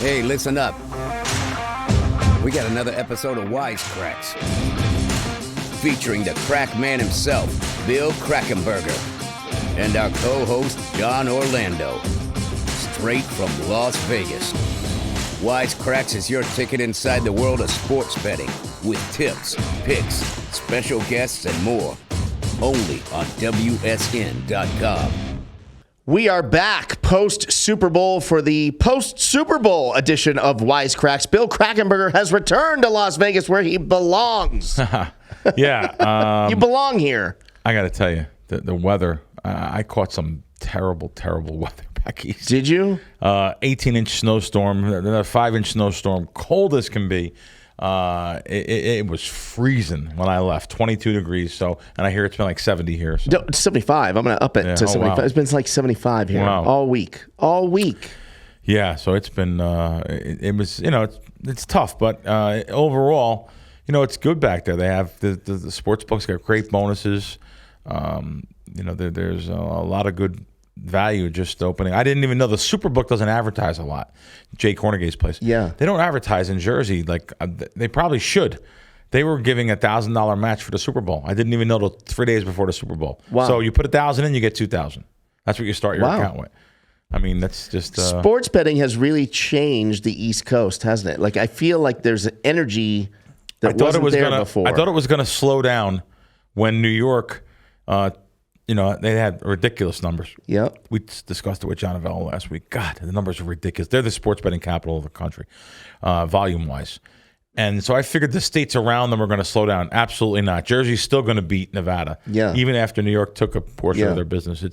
Hey, listen up. We got another episode of Wise Kracks, featuring the crack man himself, Bill Krackenberger, and our co-host, John Orlando, straight from Las Vegas. Wise Kracks is your ticket inside the world of sports betting, with tips, picks, special guests, and more. Only on WSN.com. We are back post-Super Bowl for the post-Super Bowl edition of Wise Kracks. Bill Krackenberger has returned to Las Vegas where he belongs. Yeah. You belong here. I got to tell you, the weather, I caught some terrible, terrible weather back east. Did you? 18-inch snowstorm, a 5-inch snowstorm, cold as can be. It was freezing when I left, 22 degrees. So, and I hear it's been like 70 here. So. No, it's 75. I'm going to up it to 75. Wow. It's been like 75 here all week. All week. Yeah. So it's been, it was, it's tough, but overall, it's good back there. They have the sports books got great bonuses. There's a lot of good value just opening. I didn't even know the Superbook doesn't advertise a lot. Jay Kornegay's place. Yeah. They don't advertise in Jersey like they probably should. They were giving $1,000 match for the Super Bowl. I didn't even know till 3 days before the Super Bowl. Wow. So you put $1,000 in, you get $2,000. That's what you start your account with. I mean, that's just sports betting has really changed the East Coast, hasn't it? Like I feel like there's an energy that wasn't there before. I thought it was going to slow down when New York they had ridiculous numbers. Yep. We discussed it with John Avella last week. God, the numbers are ridiculous. They're the sports betting capital of the country, volume-wise. And so I figured the states around them are going to slow down. Absolutely not. Jersey's still going to beat Nevada. Yeah. Even after New York took a portion of their business.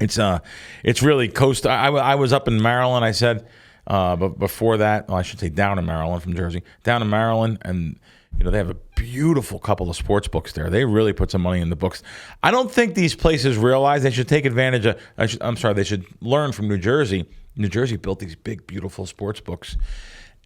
It's really coast. I was up in Maryland, I said, but before that, I should say down in Maryland from Jersey. Down in Maryland, and they have a beautiful couple of sports books there. They really put some money in the books. I don't think these places realize they should take advantage of. They should learn from New Jersey. New Jersey built these big, beautiful sports books,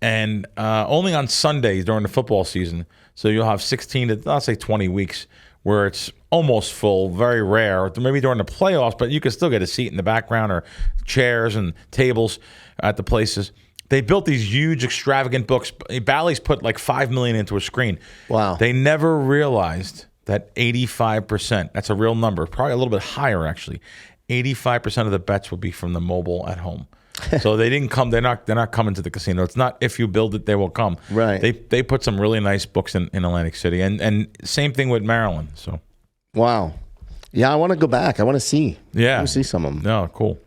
and only on Sundays during the football season. So you'll have 16 to, I'll say 20 weeks where it's almost full, very rare. Maybe during the playoffs, but you can still get a seat in the background or chairs and tables at the places. They built these huge, extravagant books. Bally's put like $5 million into a screen. Wow. They never realized that 85%, that's a real number, probably a little bit higher actually, 85% of the bets will be from the mobile at home. So they didn't come, they're not coming to the casino. It's not if you build it, they will come. Right. They put some really nice books in Atlantic City. And same thing with Maryland. So. Wow. Yeah, I want to go back. I want to see. Yeah. I want to see some of them. No, cool.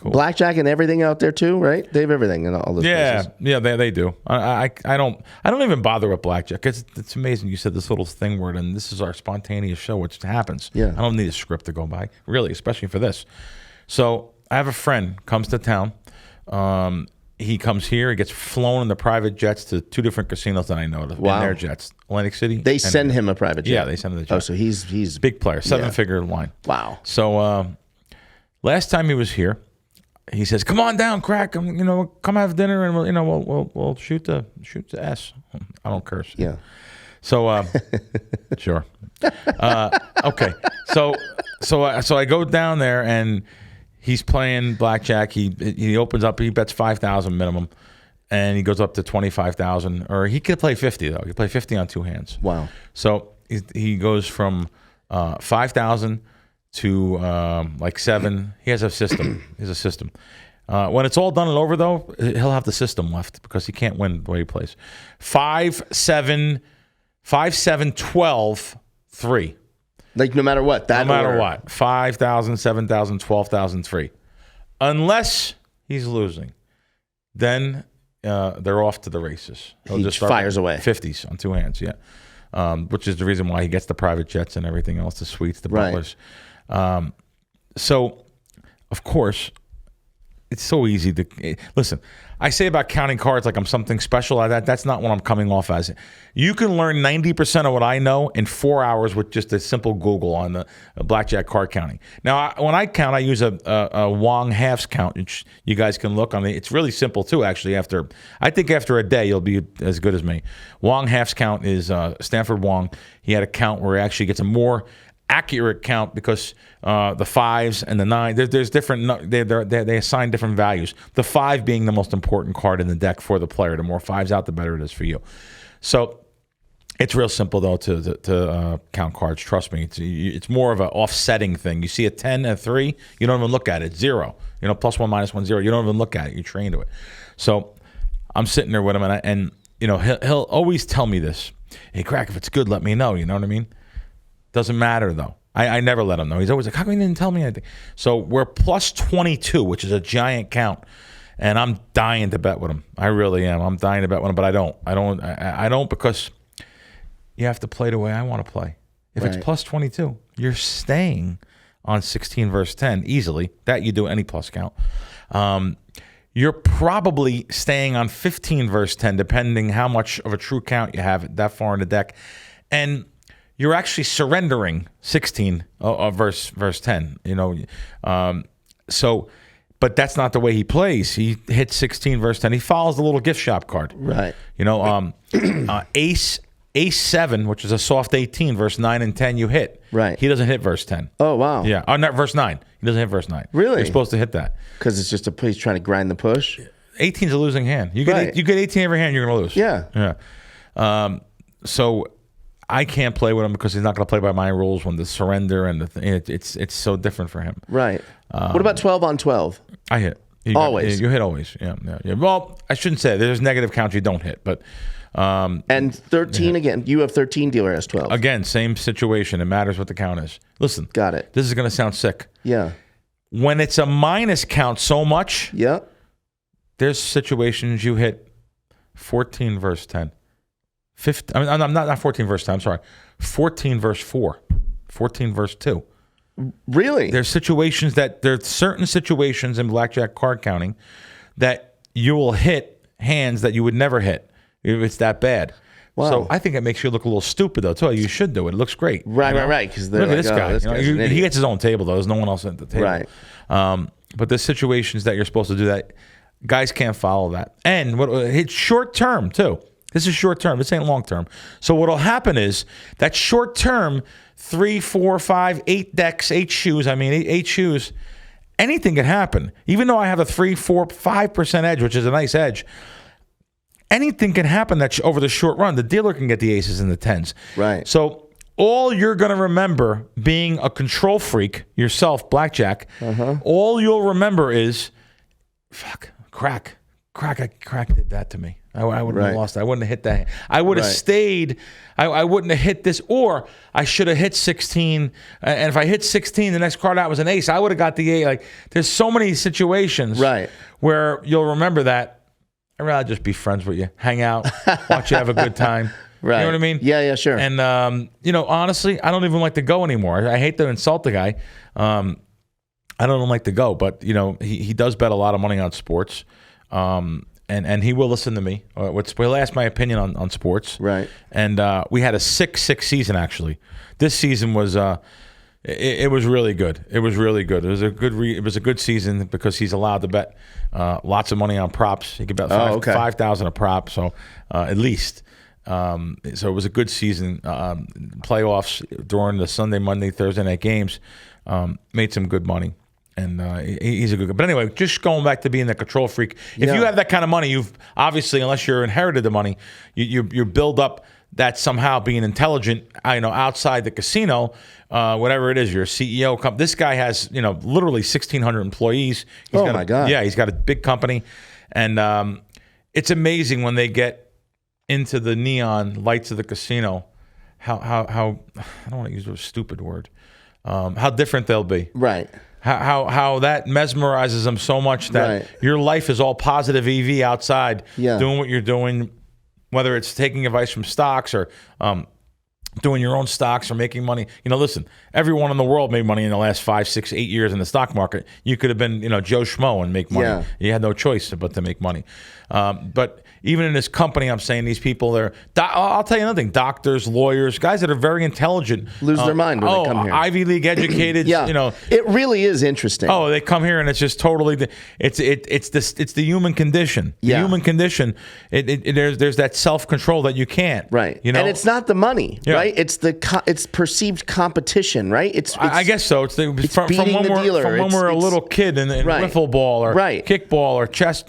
Blackjack and everything out there too, right? They have everything in all those places. Yeah, they do. I don't even bother with blackjack. It's amazing. You said this little thing word, and this is our spontaneous show, which happens. Yeah. I don't need a script to go by, really, especially for this. So I have a friend comes to town. He comes here. He gets flown in the private jets to 2 different casinos that I know of. Wow. In their jets, Atlantic City. They send him a private jet. Yeah, they send him the jet. Oh, so he's big player, 7-figure line. Wow. So last time he was here, he says, "Come on down, Crack. Come have dinner, and we'll shoot the S." I don't curse. Yeah. So sure. Okay. So I go down there, and he's playing blackjack. He opens up. He bets 5,000 minimum, and he goes up to 25,000. Or he could play 50 though. He could play 50 on 2 hands. Wow. So he goes from 5,000. To like 7. He has a system. He's a system. When it's all done and over, though, he'll have the system left because he can't win the way he plays. 5, 7, 12, 3. Like no matter what. No matter what. 5,000, 7,000, 12,000, 3. Unless he's losing. Then they're off to the races. He just fires away. 50s on 2 hands, yeah. Which is the reason why he gets the private jets and everything else, the suites, the butlers. So, of course, it's so easy to listen. I say about counting cards like I'm something special. That's not what I'm coming off as. You can learn 90% of what I know in 4 hours with just a simple Google on the blackjack card counting. Now, when I count, I use a Wong halves count, which you guys can look on. It's really simple too. Actually, I think after a day, you'll be as good as me. Wong halves count is Stanford Wong. He had a count where he actually gets a more accurate count because the 5s and the 9, there's different. They assign different values. The 5 being the most important card in the deck for the player. The more 5s out, the better it is for you. So it's real simple though to count cards. Trust me, it's more of an offsetting thing. You see a 10 and a 3, you don't even look at it. It's 0. +1, -1, 0. You don't even look at it. You train to it. So I'm sitting there with him, and he'll always tell me this. Hey, Crack, if it's good, let me know. You know what I mean? Doesn't matter, though. I never let him know. He's always like, how come you didn't tell me anything? So we're plus 22, which is a giant count. And I'm dying to bet with him. I really am. I'm dying to bet with him, but I don't. I don't because you have to play the way I want to play. If it's plus 22, you're staying on 16 versus 10 easily. That you do any plus count. You're probably staying on 15 versus 10, depending how much of a true count you have that far in the deck. And you're actually surrendering 16 versus 10. But that's not the way he plays. He hits 16 versus 10. He follows the little gift shop card. Right. Ace 7, which is a soft 18 versus 9 and 10, you hit. Right. He doesn't hit verse 10. Oh, wow. Yeah. Oh, not verse 9. He doesn't hit verse 9. Really? You're supposed to hit that. Because it's just he's trying to grind the push? 18's a losing hand. You get 18 every hand, you're going to lose. Yeah. Yeah. So I can't play with him because he's not going to play by my rules when the surrender and it's so different for him. Right. What about 12 on 12? I hit. Always? You hit always. Yeah. Well, I shouldn't say it. There's negative counts you don't hit, but... and 13 again. You have 13, dealer has 12. Again, same situation. It matters what the count is. Listen. Got it. This is going to sound sick. Yeah. When it's a minus count so much, yeah, there's situations you hit 14 verse 10. 15, I mean, I'm not 14 verse 10. I'm sorry. 14 verse 4. 14 verse 2. Really? There's certain situations in blackjack card counting that you will hit hands that you would never hit if it's that bad. Wow. So I think it makes you look a little stupid, though, too. You should do it. It looks great. Right. Because look at this guy. This guy's an idiot. He gets his own table, though. There's no one else at the table. Right. But there's situations that you're supposed to do that. Guys can't follow that. And it's short term, too. This is short term. This ain't long term. So what will happen is that short term, 3, 4, 5, 8 decks, 8 shoes. I mean, 8 shoes. Anything can happen. Even though I have a 3, 4, 5% edge, which is a nice edge, anything can happen over the short run. The dealer can get the aces and the 10s. Right. So all you're going to remember being a control freak yourself, blackjack, all you'll remember is, fuck, Crack did that to me. I wouldn't have lost. I wouldn't have hit that. I would have stayed. I wouldn't have hit this, or I should have hit 16. And if I hit 16, the next card out was an ace. I would have got the 8. Like, there's so many situations where you'll remember that. I'd rather just be friends with you, hang out, watch you have a good time. Right. You know what I mean? Yeah, sure. And honestly, I don't even like to go anymore. I hate to insult the guy. I don't even like to go, but he does bet a lot of money on sports. And he will listen to me. He'll ask my opinion on sports. Right. And we had a 6-6 season, actually. This season was it was really good. It was really good. It was a good season because he's allowed to bet lots of money on props. He could bet 5,000 a prop, so at least. So it was a good season. Playoffs during the Sunday, Monday, Thursday night games made some good money. And he's a good guy. But anyway, just going back to being the control freak. If you have that kind of money, you've obviously, unless you're inherited the money, you build up that somehow being intelligent, outside the casino, whatever it is, you're a CEO. This guy has, literally 1,600 employees. My God. Yeah, he's got a big company. And it's amazing when they get into the neon lights of the casino, how I don't want to use a stupid word, how different they'll be. Right. How that mesmerizes them so much that your life is all positive EV outside, doing what you're doing, whether it's taking advice from stocks or doing your own stocks or making money. Listen, everyone in the world made money in the last 5, 6, 8 years in the stock market. You could have been, Joe Schmo and make money. Yeah. You had no choice but to make money. But even in this company, I'm saying these people, I'll tell you another thing, doctors, lawyers, guys that are very intelligent. Lose their mind when they come here. Ivy League educated. It really is interesting. Oh, they come here and it's just totally, it's the human condition. The human condition, there's that self-control that you can't. Right. And it's not the money, right? right? It's it's perceived competition, right? I guess so. It's from beating when the dealer. From when we're a little kid in right. wiffle ball or right. kickball or chess,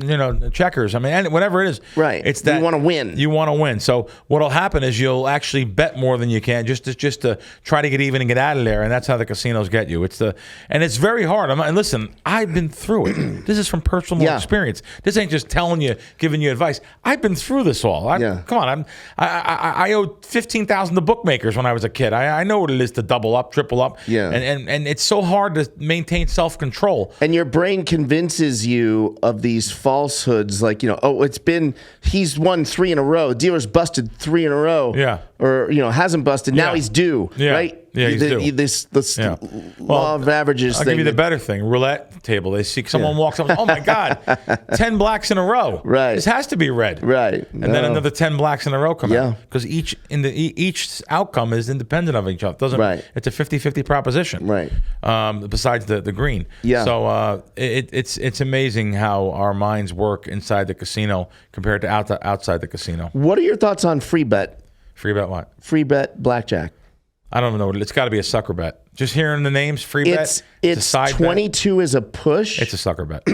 checkers. I mean, whatever it is. Right. It's that you want to win. You want to win. So what'll happen is you'll actually bet more than you can just to try to get even and get out of there, and that's how the casinos get you. And it's very hard. And listen, I've been through it. This is from personal experience. This ain't just telling you, giving you advice. I've been through this all. Come on, I owed $15,000 to bookmakers when I was a kid. I know what it is to double up, triple up. Yeah. And it's so hard to maintain self-control. And your brain convinces you of these falsehoods, like, he's won 3 in a row. The dealer's busted 3 in a row. Yeah. Or, hasn't busted. Now he's due. Yeah. Right? Yeah, he's due. This law of averages I'll thing. give you the better thing. Roulette table. They see someone walks up. Oh, my God. 10 blacks in a row. Right. This has to be red. Right. And then another 10 blacks in a row come out. Yeah. Because each outcome is independent of each other. Right. It's a 50-50 proposition. Right. Besides the green. Yeah. So it's amazing how our minds work inside the casino compared to outside the casino. What are your thoughts on free bet? Free bet what? Free bet blackjack. I don't know. It's got to be a sucker bet. Just hearing the names, free bet. It's a side 22 bet. is a push. It's a sucker bet.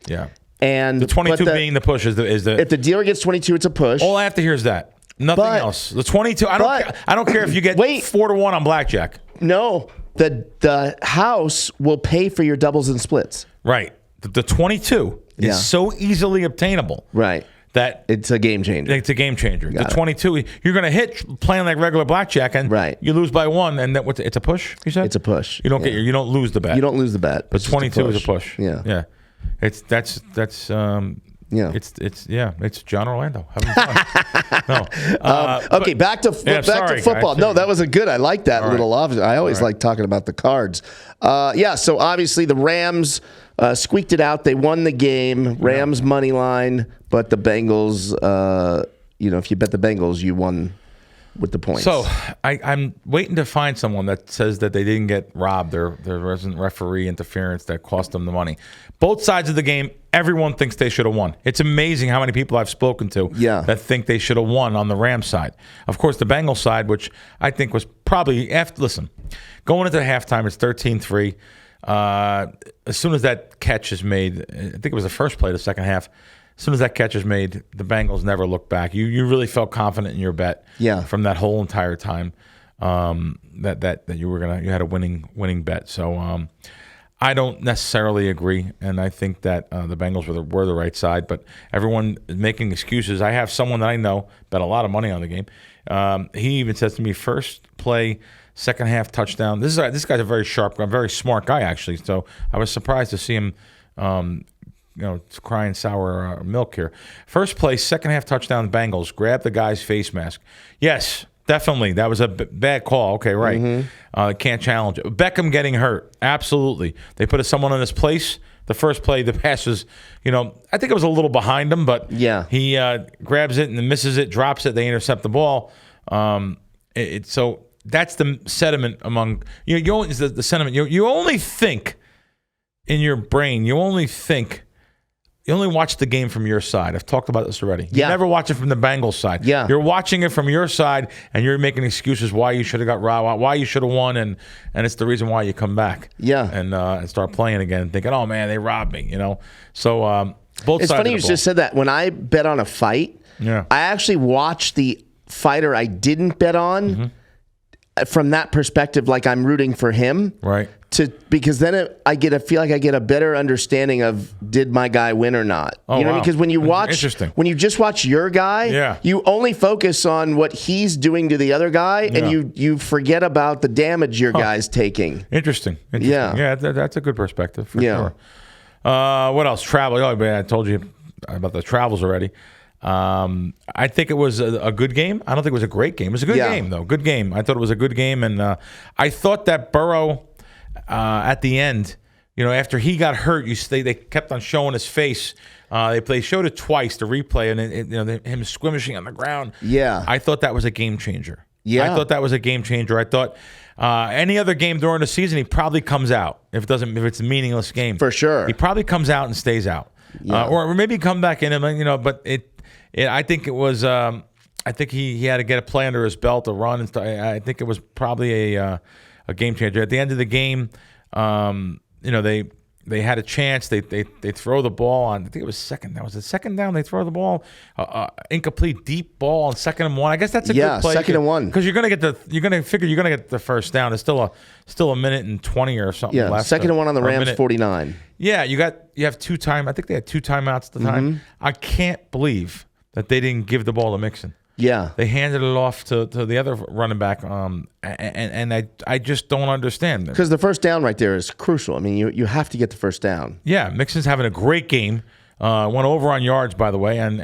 Yeah. And the 22 being the push is the. If the dealer gets 22, it's a push. All I have to hear is that. Nothing else. The 22. I don't care if you get 4-1 on blackjack. No, the house will pay for your doubles and splits. Right. The 22 is so easily obtainable. Right. That it's a game changer. It's a game changer. The 22, you're going to hit playing like regular blackjack, and you lose by 1, and it's a push. You said it's a push. You don't you don't lose the bet. You don't lose the bet. But 22 is a push. Yeah, yeah. It's John Orlando having fun. No. Okay, back to football. Guys. No, that was a good. I like that little off. I always like talking about the cards. So obviously the Rams squeaked it out. They won the game. Rams money line, but the Bengals. If you bet the Bengals, you won with the points. So I'm waiting to find someone that says that they didn't get robbed. There wasn't referee interference that cost them the money. Both sides of the game, everyone thinks they should have won. It's amazing how many people I've spoken to that think they should have won on the Rams side. Of course, the Bengals side, which I think was probably going into halftime, it's 13-3. As soon as that catch is made, I think it was the first play of the second half. As soon as that catch is made, the Bengals never looked back. You really felt confident in your bet from that whole entire time that you had a winning bet. So I don't necessarily agree, and I think that the Bengals were the right side. But everyone is making excuses. I have someone that I know bet a lot of money on the game. He even says to me, first play, second half touchdown. This guy's a very sharp, very smart guy actually. So I was surprised to see him. Crying sour milk here. First play, second half touchdown, Bengals. Grab the guy's face mask. Yes, definitely. That was a bad call. Okay, right. Mm-hmm. Can't challenge it. Beckham getting hurt. Absolutely. They put someone in his place. The first play, the pass was, I think it was a little behind him, but he grabs it and then misses it, drops it. They intercept the ball. So that's the sentiment among, the sentiment. You only think in your brain, you only watch the game from your side. I've talked about this already. You never watch it from the Bengals side. Yeah. You're watching it from your side, and you're making excuses why you should have got robbed, why you should have won, and it's the reason why you come back. Yeah. And start playing again and thinking, oh, man, they robbed me, So both sides It's funny of you the just said that. When I bet on a fight, I actually watch the fighter I didn't bet on from that perspective, like I'm rooting for him. Right. Because then I feel like I get a better understanding of did my guy win or not. Oh, you know, wow. because when you just watch your guy, you only focus on what he's doing to the other guy, and you forget about the damage your guy's taking. Interesting. Yeah, that's a good perspective for sure. What else? Travel. Oh, man, I told you about the travels already. I think it was a good game. I don't think it was a great game. It was a good game, though. Good game. I thought it was a good game, and I thought that Burrow. At the end, after he got hurt, they kept on showing his face. They showed it twice, the replay, and him squishing on the ground. Yeah, I thought that was a game changer. Yeah, I thought that was a game changer. I thought any other game during the season, he probably comes out if it's a meaningless game for sure. He probably comes out and stays out, or maybe come back in. But I think it was. I think he had to get a play under his belt, a run and stuff. I think it was probably a game changer. At the end of the game, they had a chance. They throw the ball on. I think it was second. That was the second down. They throw the ball, incomplete deep ball on 2nd and 1. I guess that's a good play. 2nd and 1. Because you're gonna get the first down. It's still a minute and 20 or something left. 2nd and 1 on the Rams 49. Yeah, you have 2 time. I think they had 2 timeouts at the time. I can't believe that they didn't give the ball to Mixon. Yeah, they handed it off to the other running back, and I just don't understand because the first down right there is crucial. I mean, you have to get the first down. Yeah, Mixon's having a great game. Went over on yards, by the way, and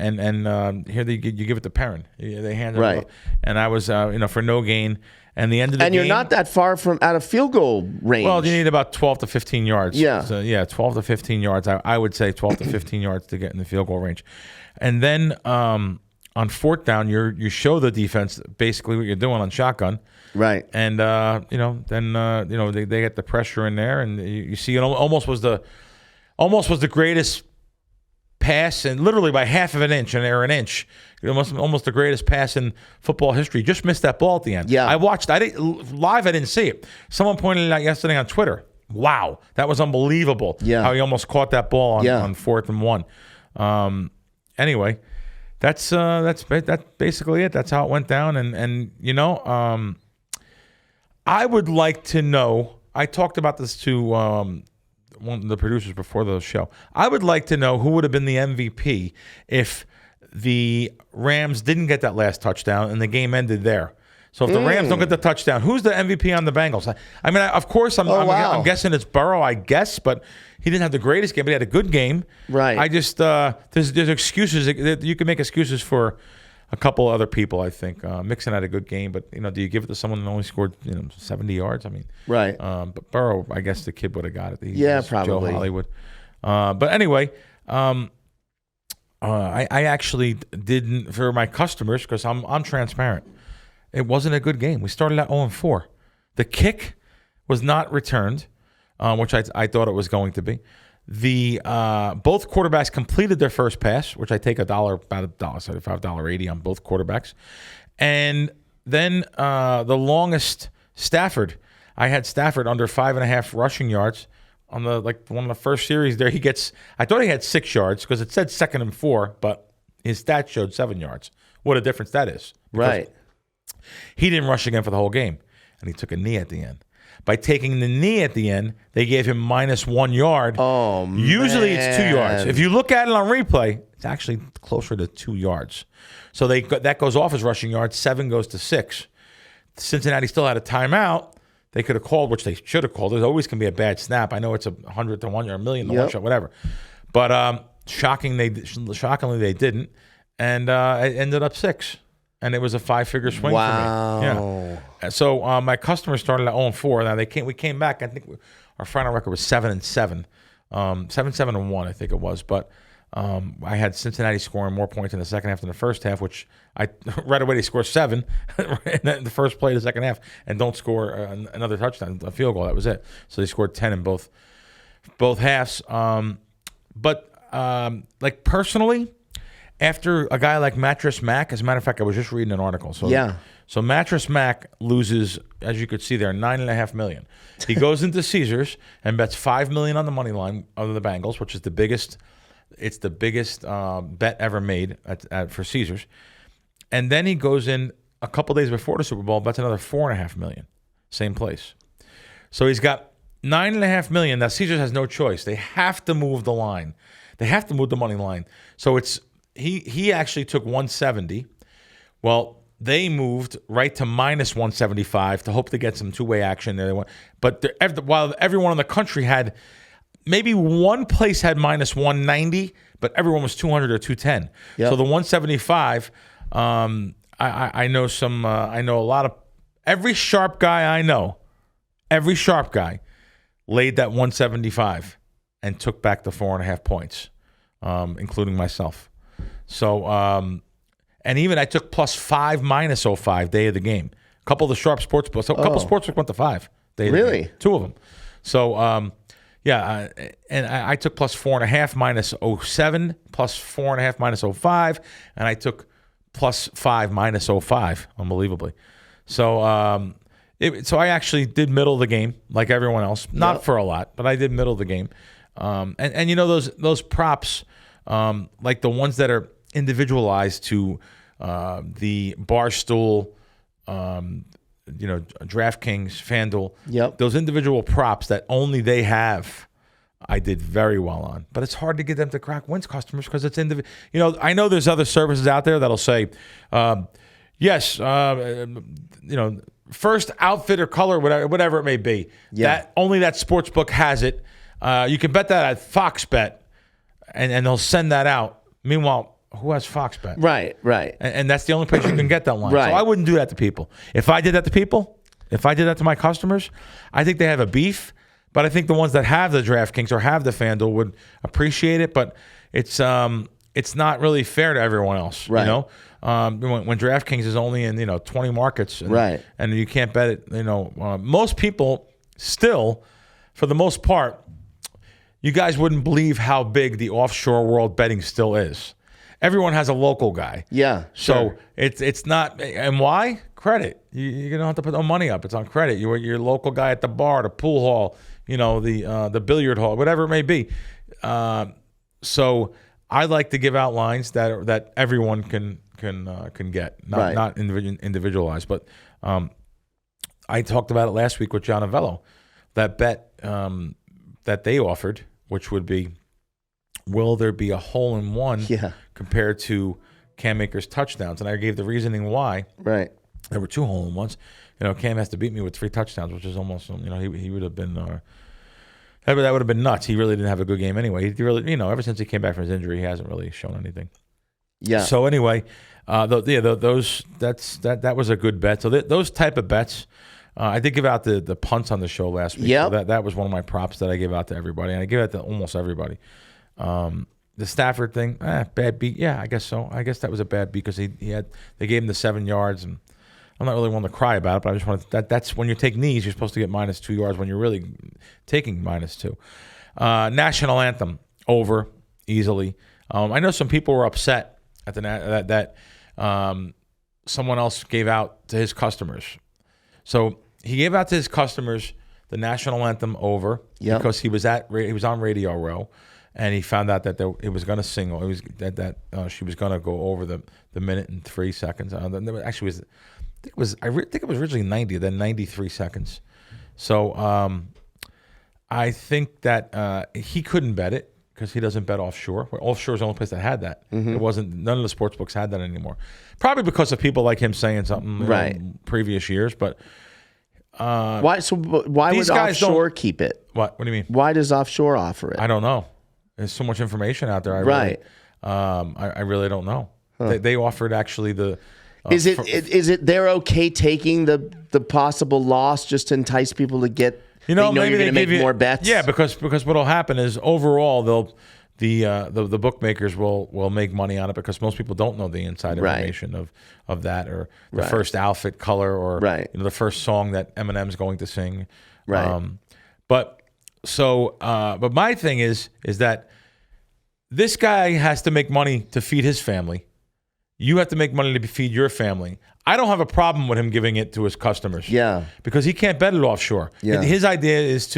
here you give it to Perrin. They handed it off, and I was for no gain. And the end of the game, and you're not that far from out of field goal range. Well, you need about 12 to 15 yards. Yeah, so, 12 to 15 yards. I would say 12 to 15 yards to get in the field goal range, and then. On 4th down, you show the defense basically what you're doing on shotgun, right? And they get the pressure in there, and you see it almost was the greatest pass, and literally by half of an inch or an inch, almost the greatest pass in football history. Just missed that ball at the end. Yeah, I watched. I didn't see it. Someone pointed it out yesterday on Twitter. Wow, that was unbelievable. Yeah, how he almost caught that ball on 4th and 1. Anyway. That's basically it. That's how it went down. And I would like to know. I talked about this to one of the producers before the show. I would like to know who would have been the MVP if the Rams didn't get that last touchdown and the game ended there. So if the Rams don't get the touchdown, who's the MVP on the Bengals? I mean, of course, I'm guessing it's Burrow, I guess, but he didn't have the greatest game, but he had a good game. Right. I just there's excuses. You can make excuses for a couple other people. I think Mixon had a good game, but do you give it to someone that only scored 70 yards? I mean, right. But Burrow, I guess the kid would have got it. Probably Joe Hollywood. But anyway. I actually didn't for my customers because I'm transparent. It wasn't a good game. We started at 0-4. The kick was not returned, which I thought it was going to be. The both quarterbacks completed their first pass, which I take about $1.75, $1.80 on both quarterbacks. And then the longest Stafford. I had Stafford under 5.5 rushing yards on one of the first series there. I thought he had 6 yards because it said 2nd and 4, but his stats showed 7 yards. What a difference that is. Right. He didn't rush again for the whole game, and he took a knee at the end. By taking the knee at the end, they gave him -1 yard. Oh, man. Usually it's 2 yards. If you look at it on replay, it's actually closer to 2 yards. So that goes off as rushing yards. 7 goes to 6. Cincinnati still had a timeout. They could have called, which they should have called. There's always going to be a bad snap. I know it's 100 to 1 or 1,000,000 to 1 shot, whatever. But shockingly, they didn't. And it ended up 6. And it was a 5-figure swing for me. Yeah. So my customers started at 0-4. Now we came back. I think our final record was 7-7, 7-7-1. I think it was. But I had Cincinnati scoring more points in the second half than the first half, which right away they score 7 in the first play of the second half and don't score another touchdown, a field goal. That was it. So they scored 10 in both halves. But personally. After a guy like Mattress Mac, as a matter of fact, I was just reading an article. So Mattress Mac loses, as you could see there, $9.5 million. He goes into Caesars and bets $5 million on the money line of the Bengals, which is the biggest. It's the biggest bet ever made for Caesars. And then he goes in a couple days before the Super Bowl, bets another $4.5 million, same place. So he's got $9.5 million. Now Caesars has no choice; they have to move the line. They have to move the money line. So it's. He actually took 170. Well, they moved right to -175 to hope to get some two-way action there. But while everyone in the country had, maybe one place had -190, but everyone was 200 or 210. Yep. So the 175, I know some. I know a lot of every sharp guy I know. Every sharp guy laid that 175 and took back the 4.5 points, including myself. So, and even I took +5 -05 day of the game. A couple of the sharp sports books, a couple sports went to 5. Really? 2 of them. So, and I took +4.5 -07, +4.5 -05, and I took +5, -0.5, unbelievably. So so I actually did middle of the game like everyone else, not for a lot, but I did middle of the game. And you know those props, like the ones that are individualized to the Barstool, DraftKings, FanDuel. Yep. Those individual props that only they have, I did very well on. But it's hard to get them to crack wins customers because it's individual. I know there's other services out there that'll say, yes, first outfit or color, whatever it may be. Yeah. That only that sports book has it. You can bet that at Fox Bet, and they'll send that out. Meanwhile, who has Fox Bet? Right. And that's the only place you can get that line. Right. So I wouldn't do that to people. If I did that to people, if I did that to my customers, I think they have a beef. But I think the ones that have the DraftKings or have the FanDuel would appreciate it. But it's not really fair to everyone else. Right. When DraftKings is only in 20 markets, and you can't bet it. Most people still, for the most part, you guys wouldn't believe how big the offshore world betting still is. Everyone has a local guy. Yeah. So it's not, and why? Credit. You don't have to put no money up. It's on credit. You're your local guy at the bar, the pool hall, the billiard hall, whatever it may be. So I like to give out lines that everyone can get, not individualized. But I talked about it last week with John Avello. That bet that they offered, which would be, will there be a hole in one compared to Cam Akers' touchdowns? And I gave the reasoning why. Right. There were 2 hole in ones. Cam has to beat me with 3 touchdowns, which is almost, he would have been, that would have been nuts. He really didn't have a good game anyway. He really, ever since he came back from his injury, he hasn't really shown anything. Yeah. So anyway, that was a good bet. So those type of bets, I did give out the punts on the show last week. Yep. So that was one of my props that I gave out to everybody, and I give it to almost everybody. The Stafford thing, bad beat. Yeah, I guess so. I guess that was a bad beat because they gave him the 7 yards, and I'm not really one to cry about it, but I just wanted that's when you take knees, you're supposed to get -2 yards when you're really taking -2. National anthem over easily. I know some people were upset at that someone else gave out to his customers. So he gave out to his customers the national anthem over because he was on Radio Row, and he found out that it was going to sing. It was she was going to go over the minute and 3 seconds. Actually, I think it was originally 90, then 93 seconds. So I think that he couldn't bet it because he doesn't bet offshore. Offshore is the only place that had that. Mm-hmm. It wasn't. None of the sports books had that anymore. Probably because of people like him saying something in previous years. But why? So why would offshore keep it? What do you mean? Why does offshore offer it? I don't know. There's so much information out there. I really don't know. Huh. They offered actually the. Is it they're okay taking the possible loss just to entice people to get? Maybe you're going to make more bets. Yeah, because what'll happen is overall the bookmakers will make money on it because most people don't know the inside information of that or the first outfit color or the first song that Eminem's going to sing. Right. But my thing is that this guy has to make money to feed his family. You have to make money to feed your family. I don't have a problem with him giving it to his customers. Yeah. Because he can't bet it offshore. Yeah. His idea is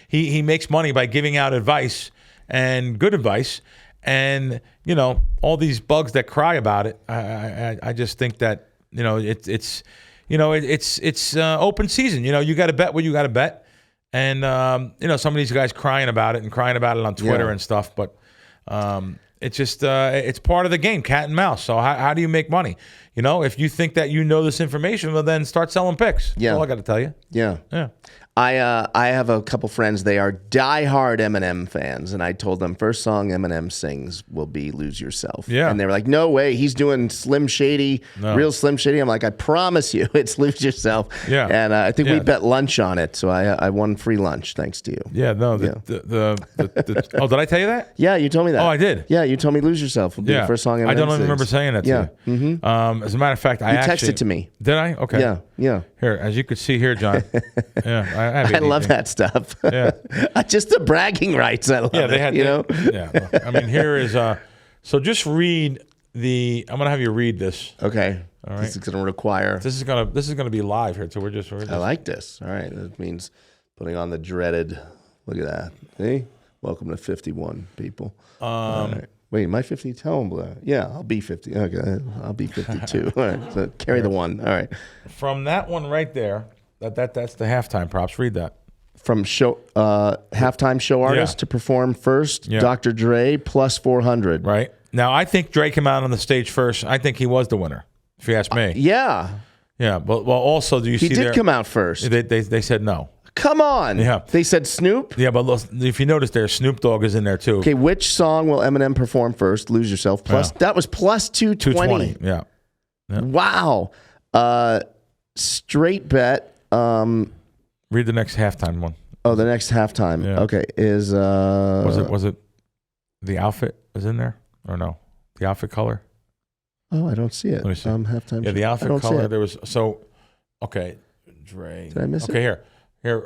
he makes money by giving out advice and good advice. And, all these bugs that cry about it, I just think that, it's open season. You got to bet what you got to bet. And, some of these guys crying about it on Twitter and stuff. But, it's just it's part of the game, cat and mouse. So how do you make money? If you think that this information, well, then start selling picks. That's all I got to tell you. Yeah. I have a couple friends. They are diehard Eminem fans, and I told them first song Eminem sings will be "Lose Yourself." Yeah, and they were like, "No way, he's doing Slim Shady, real Slim Shady." I'm like, "I promise you, it's "Lose Yourself." Yeah, and I think we bet lunch on it, so I won free lunch thanks to you. Yeah, no, oh, did I tell you that? Yeah, you told me that. Oh, I did. Yeah, you told me "Lose Yourself" will be the first song Eminem I don't even sings. remember saying that to you. Mm-hmm. As a matter of fact, I texted to me. Did I? Okay. Yeah. Here, as you could see here, John. Yeah, I love that stuff. Yeah, just the bragging rights. I love. Yeah, they had. Yeah. I mean, here is. So just read I'm gonna have you read this. Okay. All right. This is going to require. This is gonna be live here. So we're just I like this. All right. That means putting on the dreaded. Look at that. See? Welcome to 51 people. All right. Wait, am I 50? Tell them. Yeah, I'll be 50. Okay, I'll be 52. All right. So carry the one. All right. From that one right there. That's the halftime props. Read that. From halftime show artist to perform first. Dr. Dre plus 400. Right. Now I think Dre came out on the stage first. I think he was the winner. If you ask me. Yeah. Yeah. But well, also, do you see? He did come out first. They said no. Come on. Yeah. They said Snoop? Yeah, but look, if you notice there, Snoop Dogg is in there too. Okay, which song will Eminem perform first? Lose Yourself. That was plus 220. Yeah. Wow. Straight bet. Read the next halftime one. Oh, the next halftime. Yeah. Okay, is was it the outfit is in there or no? The outfit color? Oh, I don't see it. Let me see. Halftime. Yeah, the outfit color. There was okay. Dre. Did I miss it? Okay, here.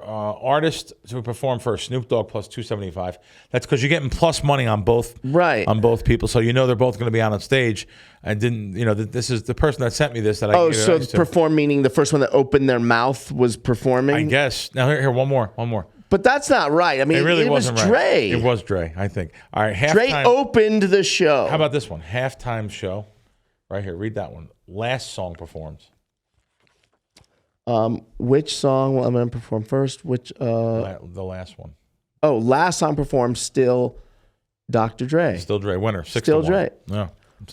Artist to perform first. Snoop Dogg plus 275. That's because you're getting plus money on both. Right. On both people, so you know they're both going to be on stage. I didn't. This is the person that sent me this. That I. Oh, so perform meaning the first one that opened their mouth was performing. I guess. Now here, one more. But that's not right. I mean, it really was wasn't Dre. Right. It was Dre, I think. All right, halftime. Dre opened the show. How about this one? Halftime show. Right here. Read that one. Last song performs. Which song will Eminem perform first? Which the last one. Oh, last song performed still Dr. Dre. Still Dre. Winner. 6-1. Still Dre. Yeah.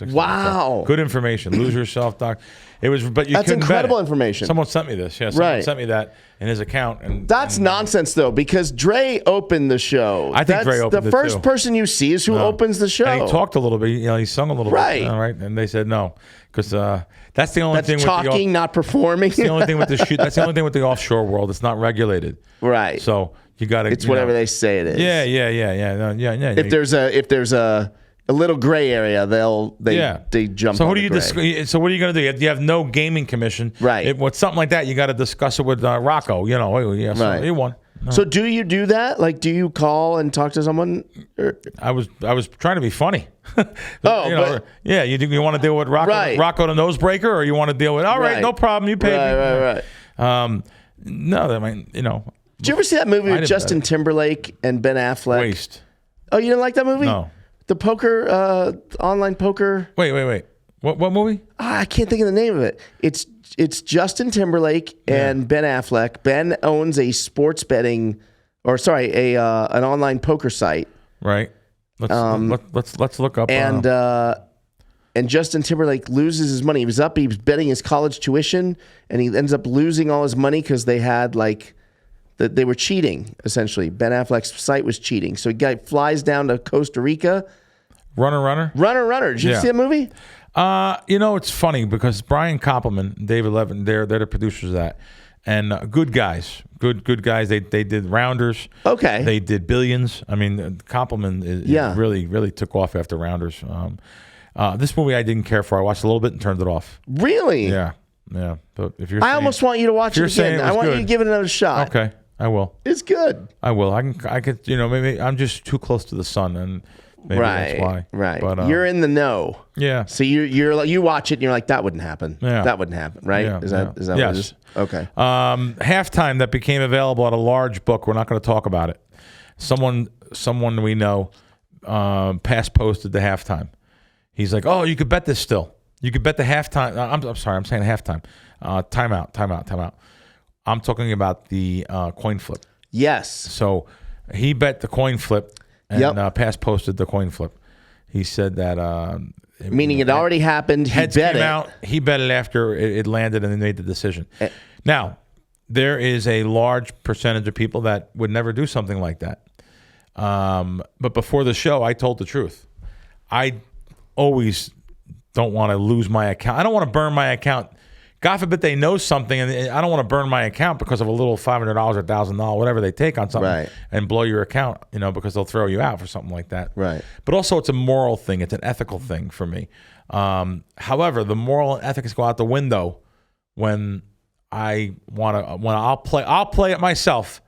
Wow. Good information. Lose Yourself, Doc. It was, but you That's couldn't incredible bet it. information. Someone sent me this. Yeah, someone sent me that in his account. And that's nonsense, though, because Dre opened the show. I think Dre opened the first person you see is who opens the show. And he talked a little bit. He sung a little bit. Right. And they said no, because that's the only thing. Talking, with the not performing. That's the only thing with the shoot. That's the only thing with the offshore world. It's not regulated. Right. So you got to. It's whatever they say it is. Yeah. If there's a little gray area, they jump. So on who do you So what are you going to do? You have no gaming commission, right? With something like that, you got to discuss it with Rocco. Right. He won. No. So do you do that? Like, do you call and talk to someone? I was trying to be funny. You want to deal with Rocco, right. Rocco the nosebreaker, or you want to deal with no problem, you pay me. Right. No, I mean, Did you ever see that movie with Justin Timberlake and Ben Affleck? Waste. Oh, you didn't like that movie? No. The poker, online poker. Wait. What movie? I can't think of the name of it. It's Justin Timberlake and Ben Affleck. Ben owns a sports betting, an online poker site. Right. Let's look up. And Justin Timberlake loses his money. He was betting his college tuition, and he ends up losing all his money because they had they were cheating, essentially. Ben Affleck's site was cheating. So he flies down to Costa Rica. Runner. Did you see that movie? It's funny because Brian Koppelman, David Levin, they're the producers of that. And good guys. Good guys. They did Rounders. Okay. They did Billions. I mean, Koppelman really, really took off after Rounders. This movie I didn't care for. I watched a little bit and turned it off. Really? Yeah. But if you're I almost want you to watch it again. I want you to give it another shot. Okay. I will. It's good. I will. I could, maybe I'm just too close to the sun, and maybe that's why. Right. But, you're in the know. Yeah. So you watch it and you're like, that wouldn't happen. Yeah. That wouldn't happen. Right? Yeah. Is that what it is? Okay. Halftime that became available at a large book. We're not going to talk about it. Someone we know pass posted the halftime. He's like, oh, you could bet this still. You could bet the halftime. I'm sorry. I'm saying halftime. Timeout. I'm talking about the coin flip. Yes. So he bet the coin flip and pass posted the coin flip. He said that. Meaning it already happened. Heads came out. He bet it after it landed and they made the decision. Now, there is a large percentage of people that would never do something like that. But before the show, I told the truth. I always don't want to lose my account. I don't want to burn my account. God forbid they know something, and I don't want to burn my account because of a little $500 or $1,000, whatever they take on something, and blow your account, because they'll throw you out for something like that. Right. But also, it's a moral thing. It's an ethical thing for me. However, the moral and ethics go out the window when I'll play it myself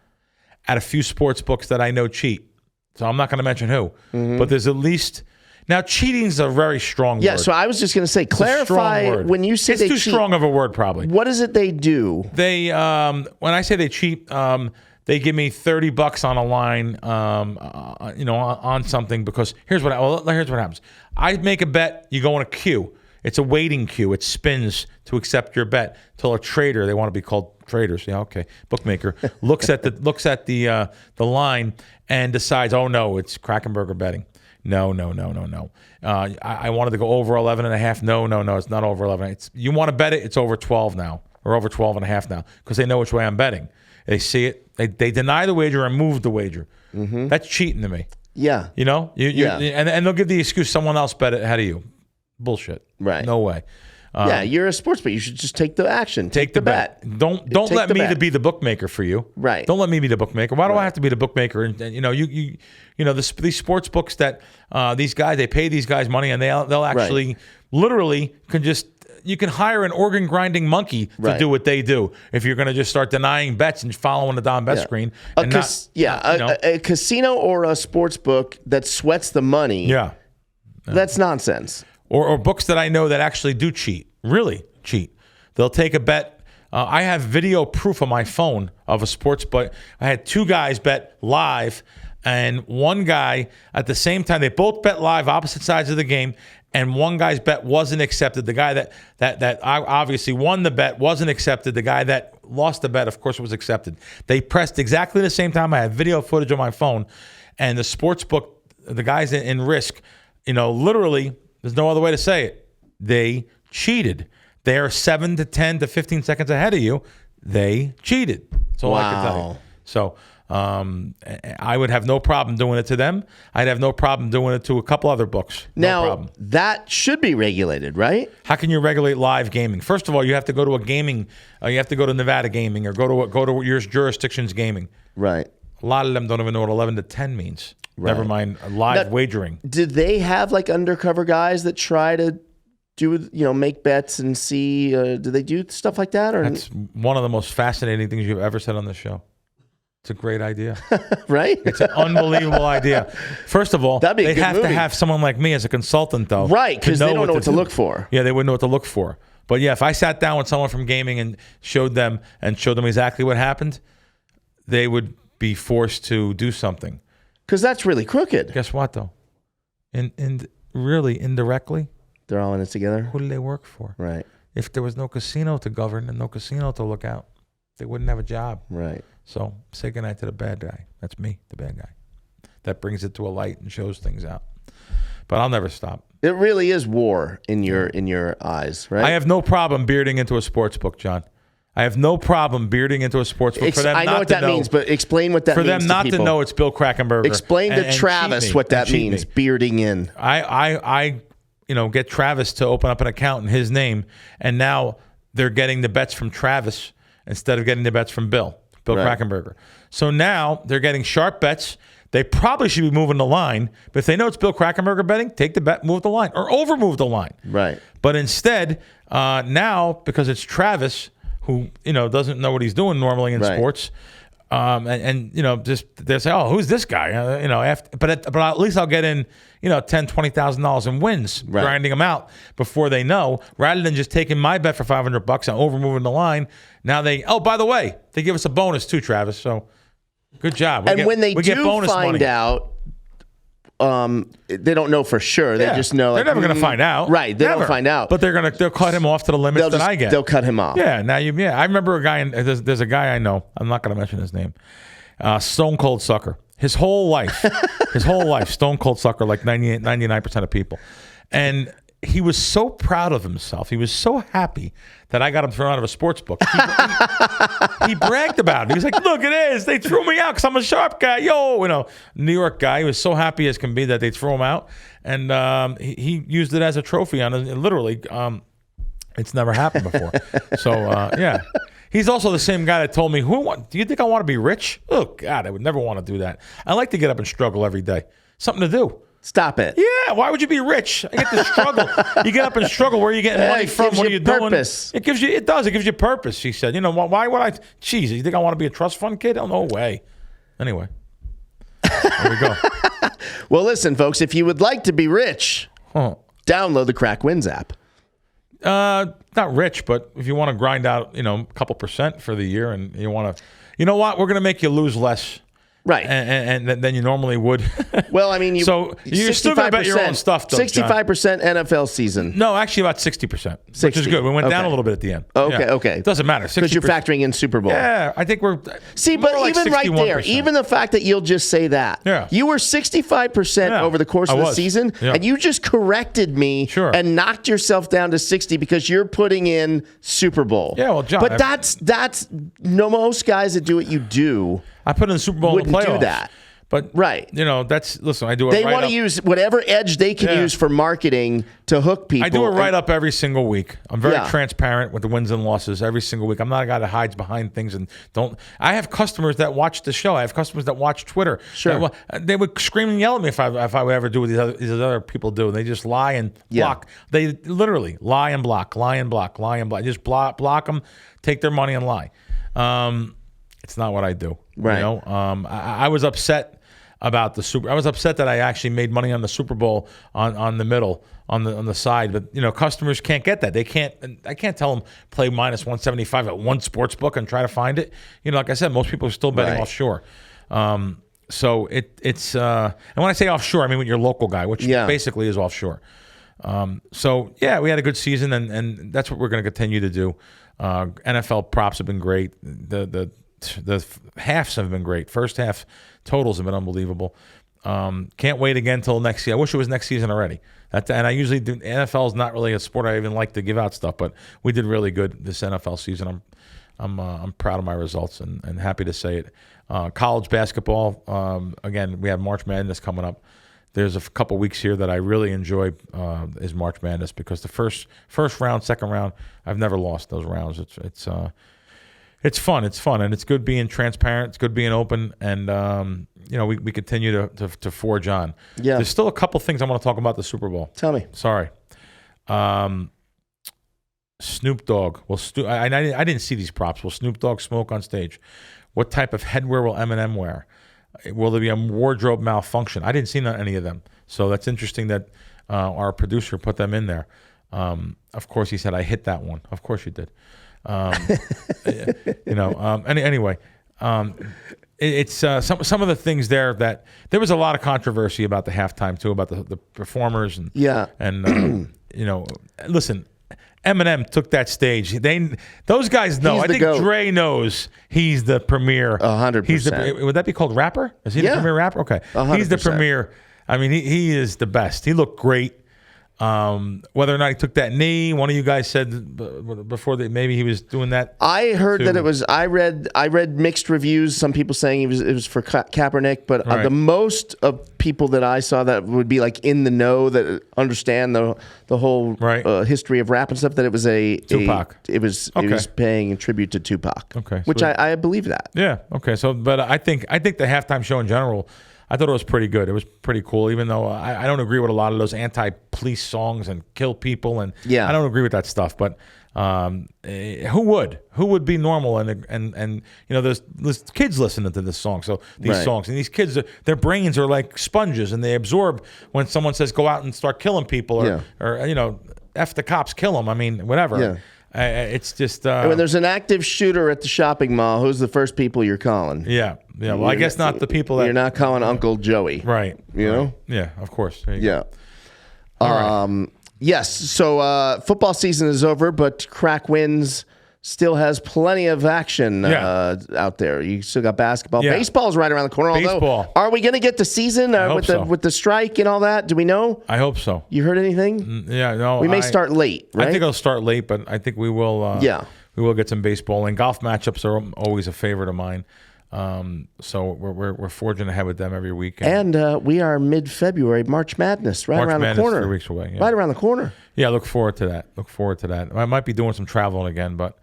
at a few sports books that I know cheat. So I'm not going to mention who, but there's at least. Now, cheating's a very strong word. Yeah, so I was just going to say, clarify when you say it's they too cheat. strong of a word, probably. What is it they do? They, when I say they cheat, they give me $30 on a line, on something because here's what happens. I make a bet. You go in a queue. It's a waiting queue. It spins to accept your bet till a trader. They want to be called traders. Yeah, okay. Bookmaker looks at the line and decides, oh no, it's Krackomberger betting. No. I wanted to go over 11.5. No, it's not over 11. You want to bet it? It's over 12 now, or over 12.5 now, because they know which way I'm betting. They see it. They deny the wager and move the wager. Mm-hmm. That's cheating to me. Yeah. And they'll give the excuse someone else bet it ahead of you. Bullshit. Right. No way. You're a sports bet. You should just take the action. Take the bet. Don't let me to be the bookmaker for you. Right. Don't let me be the bookmaker. Why do I have to be the bookmaker? And these sports books that these guys, they pay these guys money and they'll actually literally you can hire an organ grinding monkey to do what they do if you're going to just start denying bets and following the Don Bet screen. A casino or a sports book that sweats the money. Yeah. That's nonsense. Or books that I know that actually do cheat, really cheat. They'll take a bet. I have video proof on my phone of a sports bet. I had two guys bet live, and one guy at the same time, they both bet live, opposite sides of the game, and one guy's bet wasn't accepted. The guy that obviously won the bet wasn't accepted. The guy that lost the bet, of course, was accepted. They pressed exactly the same time. I have video footage on my phone, and the sports book, the guys in risk, literally, there's no other way to say it. They cheated. They are 7 to 10 to 15 seconds ahead of you. They cheated. That's all I can tell you. So I would have no problem doing it to them. I'd have no problem doing it to a couple other books. Now, that should be regulated, right? How can you regulate live gaming? First of all, you have to go to a gaming. You have to go to Nevada Gaming or go to your jurisdiction's gaming. Right. A lot of them don't even know what 11 to 10 means. Right. Never mind live wagering. Did they have like undercover guys that try to do, make bets and see? Do they do stuff like that? Or that's one of the most fascinating things you've ever said on the show. It's a great idea. Right? It's an unbelievable idea. First of all, they have to have someone like me as a consultant, though. Right, because they don't know what to look for. Yeah, they wouldn't know what to look for. But yeah, if I sat down with someone from gaming and showed them exactly what happened, they would be forced to do something. Because that's really crooked. Guess what, though? And really, indirectly, they're all in it together. Who do they work for? Right. If there was no casino to govern and no casino to look out, they wouldn't have a job. Right. So say goodnight to the bad guy. That's me, the bad guy. That brings it to a light and shows things out. But I'll never stop. It really is war in your eyes, right? I have no problem bearding into a sports book, John. I have no problem bearding into a sports book for them I know what that means, but explain what that means to people. For them not to know it's Bill Krackomberger. Explain to Travis what that means, bearding in. I get Travis to open up an account in his name, and now they're getting the bets from Travis instead of getting the bets from Bill Krackomberger. So now they're getting sharp bets. They probably should be moving the line, but if they know it's Bill Krackomberger betting, take the bet, move the line, or over-move the line. Right. But instead, now, because it's Travis, who doesn't know what he's doing normally in sports, just they say, oh, who's this guy? But at least I'll get in $10,000-$20,000 in wins, grinding them out before they know, rather than just taking my bet for $500 and over moving the line. Now by the way, they give us a bonus too, Travis. So good job. When they do find out. They don't know for sure. They just know they're never going to find out. Right, they don't find out. But they'll cut him off to the limits that I get. They'll cut him off. Yeah. Now I remember a guy. There's a guy I know. I'm not going to mention his name. Stone cold sucker. His whole life, stone cold sucker, like 99% of people, and he was so proud of himself. He was so happy that I got him thrown out of a sports book. He bragged about it. He was like, look at this. They threw me out because I'm a sharp guy. New York guy. He was so happy as can be that they threw him out. And he used it as a trophy on it. Literally, it's never happened before. So, yeah. He's also the same guy that told me, do you think I want to be rich? Oh, God, I would never want to do that. I like to get up and struggle every day. Something to do. Stop it. Yeah, why would you be rich? I get to struggle. You get up and struggle. Where are you getting money from? What are you purpose. Doing? It gives you purpose, she said. Why would I? Jeez, you think I want to be a trust fund kid? Oh, no way. Anyway, there we go. Well, listen, folks, if you would like to be rich, download the Crack Wins app. Not rich, but if you want to grind out, a couple % for the year, and you want to, you know what, we're going to make you lose less. Right. And than you normally would. Well, I mean, you're still going to bet your own stuff, though, 65% NFL season. No, actually about 60%, which is good. We went down a little bit at the end. Okay. It doesn't matter. Because you're factoring in Super Bowl. Yeah, I think we're. See, but like even 61%. right there, even the fact that you'll just say that. Yeah. You were 65% over the course of the season, and you just corrected me and knocked yourself down to 60 because you're putting in Super Bowl. Yeah, well, John. But that's most guys that do what you do. I put in the Super Bowl in the playoffs. Do that. But listen, I do it. They want to use whatever edge they can use for marketing to hook people. I do it right up every single week. I'm very transparent with the wins and losses every single week. I'm not a guy that hides behind things and don't. I have customers that watch the show. I have customers that watch Twitter. Sure, they would scream and yell at me if I would ever do what these other people do. They just lie and block. They literally lie and block, lie and block, lie and block. Just block them, take their money and lie. It's not what I do. Right. I was upset about the Super. I was upset that I actually made money on the Super Bowl on the middle on the side, but customers can't get that. They can't. I can't tell them play minus 175 at one sports book and try to find it. Like I said, most people are still betting offshore. So it's and when I say offshore, I mean with your local guy, which basically is offshore. So we had a good season, and that's what we're going to continue to do. NFL props have been great. The halves have been great. First half totals have been unbelievable. Can't wait again till next year. I wish it was next season already. And I usually do. NFL is not really a sport I even like to give out stuff, but we did really good this NFL season. I'm proud of my results and happy to say it. College basketball. Again, we have March Madness coming up. There's a couple weeks here that I really enjoy is March Madness because the first round, second round, I've never lost those rounds. It's fun. It's fun, and it's good being transparent. It's good being open, and we continue to forge on. Yeah. There's still a couple things I want to talk about the Super Bowl. Tell me. Sorry. Snoop Dogg. I didn't see these props. Will Snoop Dogg smoke on stage? What type of headwear will Eminem wear? Will there be a wardrobe malfunction? I didn't see any of them. So that's interesting that our producer put them in there. Of course, he said, I hit that one. Of course you did. Anyway, it's some of the things there that there was a lot of controversy about the halftime too, about the performers and listen, Eminem took that stage. Those guys know. I think Dre knows he's the premier. 100%. Would that be called rapper? Is he the premier rapper? Okay, 100%. He's the premier. I mean, he is the best. He looked great. Whether or not he took that knee, one of you guys said before that maybe he was doing that. I heard that it was. I read mixed reviews. Some people saying it was for Kaepernick, but the most of people that I saw that would be like in the know that understand the whole history of rap and stuff. That it was Tupac. It was paying tribute to Tupac. Okay, which I believe that. Yeah. Okay. So, but I think the halftime show in general, I thought it was pretty good. It was pretty cool, even though I don't agree with a lot of those anti-police songs and kill people, and I don't agree with that stuff. But who would be normal? And there's kids listening to this song, so these songs, and these kids, their brains are like sponges, and they absorb when someone says go out and start killing people, or F the cops, kill them. I mean, whatever. Yeah. It's just when there's an active shooter at the shopping mall, who's the first people you're calling? Yeah. Well, I guess not the people that you're not calling Uncle Joey, right? Yeah, of course. Yeah. Yes. So football season is over, but Crack Wins still has plenty of action out there. You still got basketball. Yeah. Baseball's right around the corner. Baseball. Are we going to get the season with the strike and all that? Do we know? I hope so. You heard anything? Yeah, no. We may start late, right? I think it'll start late, but I think we will. We will get some baseball, and golf matchups are always a favorite of mine. So we're forging ahead with them every week. And we are mid-February, March Madness, around the corner. 3 weeks away. Yeah. Right around the corner. Yeah, look forward to that. I might be doing some traveling again, but.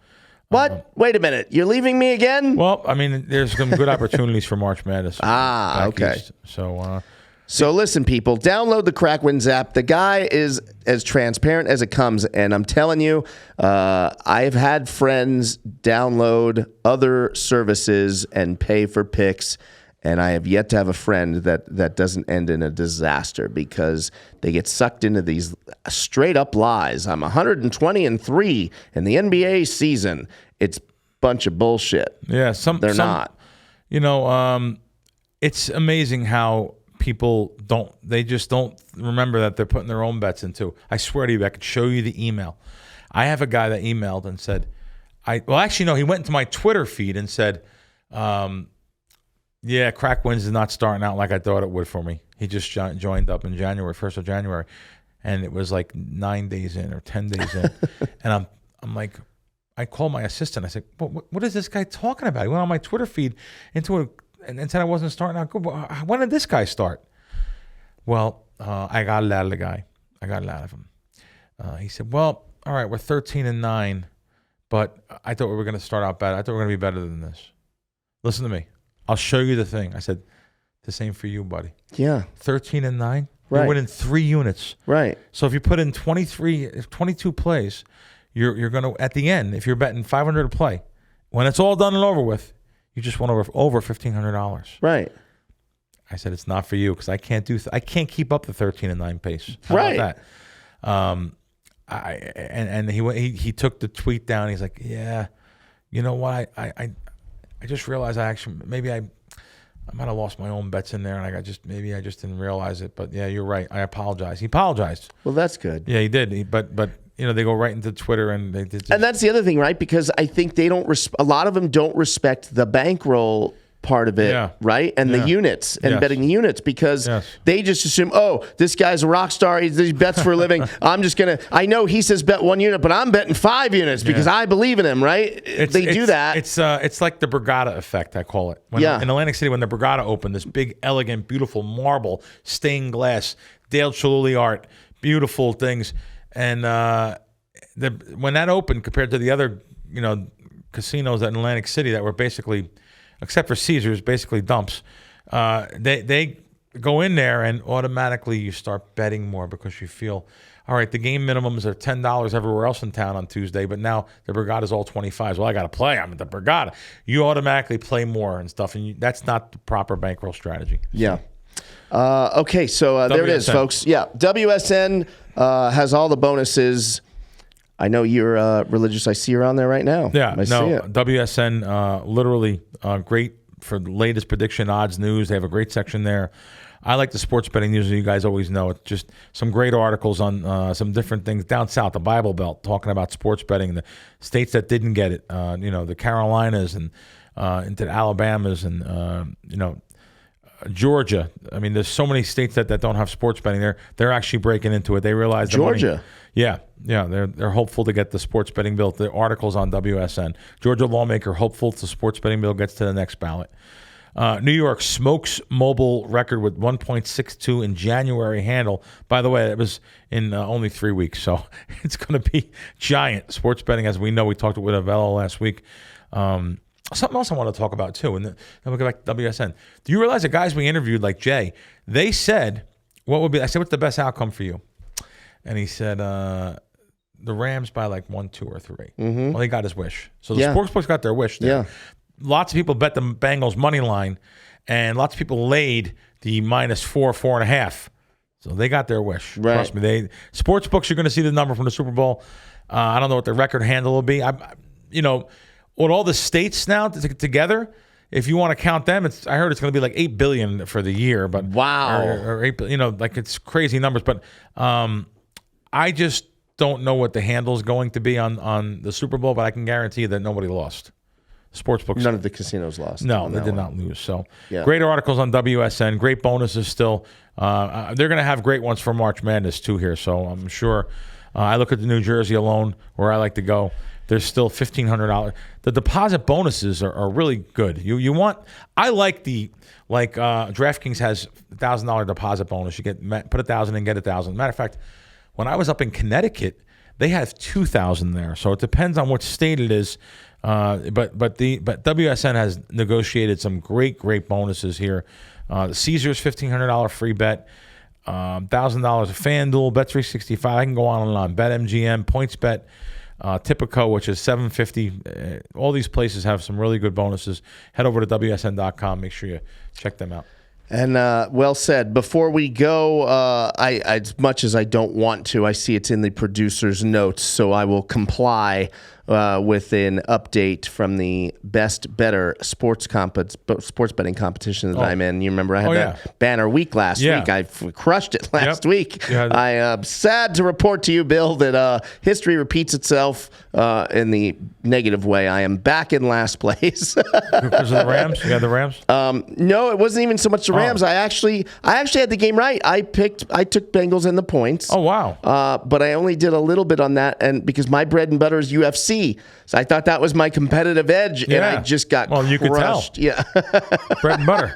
What? Wait a minute. You're leaving me again? Well, I mean, there's some good opportunities for March Madness. Okay. East. So listen, people, download the Crack Wins app. The guy is as transparent as it comes, and I'm telling you, I've had friends download other services and pay for picks, And I have yet to have a friend that doesn't end in a disaster because they get sucked into these straight up lies. I'm 120-3 in the NBA season. It's a bunch of bullshit. Yeah, they're not. You know, it's amazing how people just don't remember that they're putting their own bets into. I swear to you, I could show you the email. I have a guy that emailed and said, he went into my Twitter feed and said, yeah, Crack Wins is not starting out like I thought it would for me. He just joined up in January, 1st of January, and it was like 9 days in or 10 days in. And I'm like, I called my assistant. I said, what is this guy talking about? He went on my Twitter feed into it and said I wasn't starting out good. When did this guy start? Well, I got it out of the guy. I got it out of him. He said, well, all right, we're 13-9, but I thought we were going to start out bad. I thought we were going to be better than this. Listen to me. I'll show you the thing. I said, the same for you, buddy. Yeah. 13-9. Right. You're winning 3 units. Right. So if you put in 22 plays, you're going to, at the end, if you're betting $500 a play, when it's all done and over with, you just won over $1,500. Right. I said, it's not for you because I can't I can't keep up the 13-9 pace. How right. about that? And he took the tweet down. He's like, yeah, you know what? I just realized I might have lost my own bets in there, and I just didn't realize it. But yeah, you're right. I apologize. He apologized. Well, that's good. Yeah, he did. But they go right into Twitter and they did. And that's the other thing, right? Because I think they don't. A lot of them don't respect the bankroll part of it, right? And the units and betting the units because they just assume, oh, this guy's a rock star. He bets for a living. I'm just gonna. I know he says bet 1 unit, but I'm betting 5 units because I believe in him, right? They do that. It's like the Borgata effect, I call it. In Atlantic City, when the Borgata opened, this big, elegant, beautiful marble, stained glass, Dale Chihuly art, beautiful things, and when that opened, compared to the other, casinos in Atlantic City that were basically, except for Caesars, basically dumps. They go in there and automatically you start betting more because you feel, all right, the game minimums are $10 everywhere else in town on Tuesday, but now the Borgata is all 25s. Well, I got to play. I'm at the Borgata. You automatically play more and stuff, and that's not the proper bankroll strategy. Yeah. Okay, so there it is, folks. Yeah, WSN has all the bonuses. I know you're religious. I see you're on there right now. Yeah, WSN, literally great for the latest prediction, odds, news. They have a great section there. I like the sports betting news, you guys always know. It's just some great articles on some different things down south, the Bible Belt, talking about sports betting, the states that didn't get it, the Carolinas and into the Alabamas and, Georgia. I mean, there's so many states that don't have sports betting. They're actually breaking into it. They realize Georgia. Yeah. They're hopeful to get the sports betting bill. The articles on WSN. Georgia lawmaker hopeful the sports betting bill gets to the next ballot. New York smokes mobile record with 1.62 in January handle. By the way, it was in only 3 weeks, so it's going to be giant. Sports betting, as we know, we talked with Avello last week. Something else I want to talk about, too, and then we'll go back to WSN. Do you realize the guys we interviewed, like Jay, they said, I said, what's the best outcome for you? And he said, the Rams by like 1, 2, or 3. Mm-hmm. Well, he got his wish. So the sportsbooks got their wish there. Yeah. Lots of people bet the Bengals money line, and lots of people laid the -4, 4.5. So they got their wish. Right. Trust me. Sports books, you're going to see the number from the Super Bowl. I don't know what the record handle will be. With all the states now together, if you want to count them, I heard it's going to be like $8 billion for the year. But wow, or $8 billion, like it's crazy numbers. But I just don't know what the handle is going to be on the Super Bowl. But I can guarantee you that nobody lost. Sportsbooks. None of the casinos lost. No, they did not lose. So great articles on WSN. Great bonuses still. They're going to have great ones for March Madness too here. So I'm sure. I look at the New Jersey alone, where I like to go. There's still $1,500. The deposit bonuses are really good. You want? I like DraftKings has $1,000 deposit bonus. You put $1,000 and get $1,000. Matter of fact, when I was up in Connecticut, they have $2,000 there. So it depends on what state it is. But WSN has negotiated some great bonuses here. Caesars $1,500 free bet. $1,000 of FanDuel, Bet365. I can go on and on. BetMGM, PointsBet. Tipico, which is $7.50. All these places have some really good bonuses. Head over to WSN.com. Make sure you check them out. And well said. Before we go, I as much as I don't want to, I see it's in the producer's notes, so I will comply with an update from the best, better sports betting competition that I'm in. You remember I had that banner week last week. I crushed it last week. I am sad to report to you, Bill, that history repeats itself in the negative way. I am back in last place. Because of the Rams? You had the Rams? No, it wasn't even so much the Rams. I actually had the game right. I took Bengals in the points. Oh, wow. But I only did a little bit on that, and because my bread and butter is UFC. So I thought that was my competitive edge, and I just got crushed. You could tell. Yeah. Bread and butter.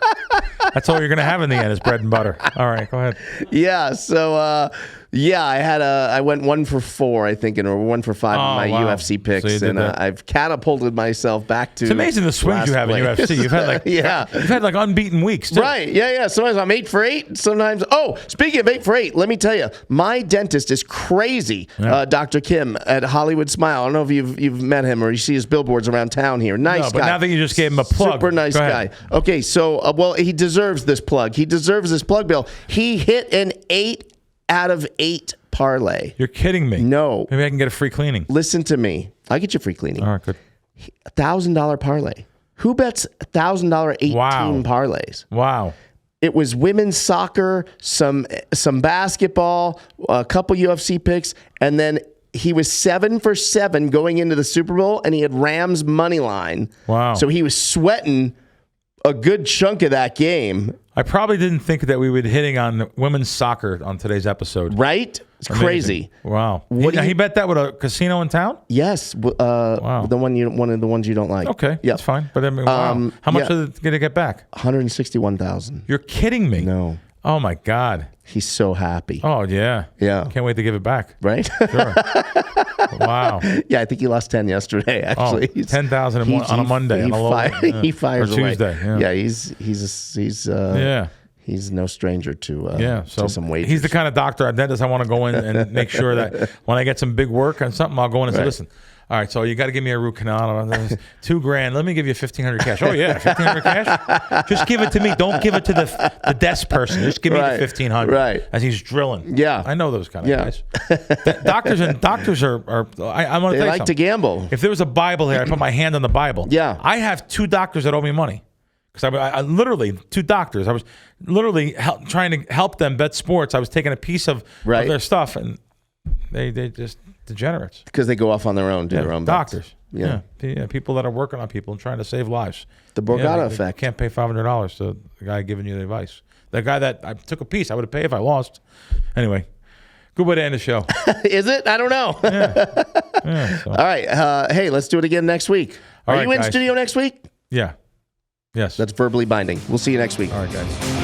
That's all you're going to have in the end is bread and butter. All right, go ahead. Yeah, so... I went 1 for 4, I think, or 1 for 5 in my UFC picks, so I've catapulted myself back to. It's amazing the swings you have in UFC. You've had you've had unbeaten weeks too. Right? Yeah. Sometimes I'm 8 for 8. Sometimes. Oh, speaking of 8 for 8, let me tell you, my dentist is crazy. Dr. Kim at Hollywood Smile. I don't know if you've met him or you see his billboards around town here. Nice guy. But now that you just gave him a plug, super nice guy. Okay, so he deserves this plug. He deserves this plug, Bill. He hit an 8 out of 8 parlay. You're kidding me. No. Maybe I can get a free cleaning. Listen to me. I'll get you free cleaning. All right, good. $1,000 parlay. Who bets $1,000 18 parlays? Wow. It was women's soccer, some basketball, a couple UFC picks, and then he was 7 for 7 going into the Super Bowl, and he had Rams money line. Wow. So he was sweating a good chunk of that game. I probably didn't think that we would be hitting on women's soccer on today's episode. Right? It's crazy. Wow. He bet that with a casino in town? Yes. Wow. One of the ones you don't like. Okay. Yeah. That's fine. But I mean, wow. How much did it get back? $161,000. You're kidding me. No. Oh my God. He's so happy. Oh yeah. Yeah. Can't wait to give it back. Right? Sure. Wow. Yeah, I think he lost 10 yesterday, actually. 10,000 on a Monday. He fires or Tuesday. Away. Yeah, he's no stranger to some wagers. He's the kind of doctor, a dentist, I want to go in and make sure that when I get some big work on something, I'll go in and say, listen, all right, so you got to give me a root canal. $2,000. Let me give you $1,500 cash. Oh yeah, $1,500 cash. Just give it to me. Don't give it to the desk person. Just give me the $1,500. Right. As he's drilling. Yeah. I know those kind of guys. Doctors are. I want to. They like to gamble. If there was a Bible here, I put my hand on the Bible. Yeah. I have 2 doctors that owe me money. Because I literally 2 doctors. I was literally trying to help them bet sports. I was taking a piece of their stuff, and they just degenerates. Because they go off on their own, do their own bets. Doctors. Yeah, people that are working on people and trying to save lives. The Borgata effect. Can't pay $500 to the guy giving you the advice. The guy that I took a piece, I would have paid if I lost. Anyway, good way to end the show. Is it? I don't know. Yeah. All right. Hey, let's do it again next week. Are you in studio next week? Yeah. Yes. That's verbally binding. We'll see you next week. All right, guys.